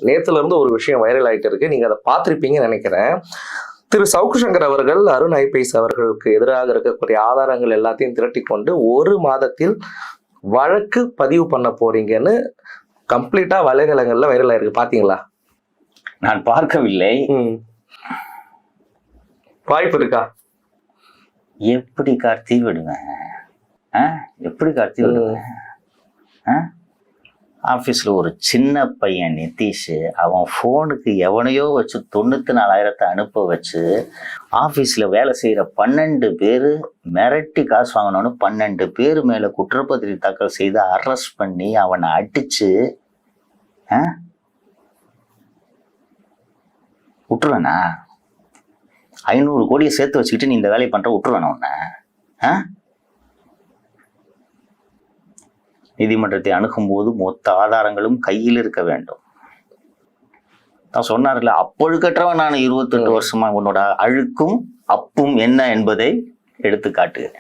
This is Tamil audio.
நேத்துல இருந்து ஒரு விஷயம் வைரல் ஆயிட்டு இருக்கு, நீங்க அதை பார்த்திருப்பீங்கன்னு நினைக்கிறேன். திரு சவுக்கு சங்கர் அவர்கள் அருண் ஐபிஎஸ் அவர்களுக்கு எதிராக இருக்கக்கூடிய ஆதாரங்கள் எல்லாத்தையும் திரட்டி கொண்டு 1 மாதத்தில் வழக்கு பதிவு பண்ண போறீங்கன்னு கம்ப்ளீட்டா வலைதளங்கள்ல வைரல் ஆயிருக்கு. பாத்தீங்களா? நான் பார்க்கவில்லை. வாய்ப்பு இருக்கா? எப்படி கார்த்தி விடுவேன்? எப்படி கார்த்தி விடுவேன்? ஆஃபீஸில் ஒரு சின்ன பையன் நிதிஷ், அவன் ஃபோனுக்கு எவனையோ வச்சு 94,000 அனுப்ப வச்சு ஆஃபீஸில் வேலை செய்கிற 12 பேர் மிரட்டி காசு வாங்கினோன்னு 12 பேர் மேலே குற்றப்பத்திரிகை தாக்கல் செய்து அரெஸ்ட் பண்ணி அவனை அடிச்சு விட்டுருவேண்ணா? 500 கோடியை சேர்த்து வச்சுக்கிட்டு நீ இந்த வேலையை பண்ணுற விட்டுருவேண்ணா உன்னை? நீதிமன்றத்தை அணுகும்போது மொத்த ஆதாரங்களும் கையில் இருக்க வேண்டும். நான் சொன்னார்ல, அப்பொழுக்கற்றவன் நான் 28 வருஷமா உன்னோட அழுக்கும் அப்பும் என்ன என்பதை எடுத்து காட்டுகிறேன்.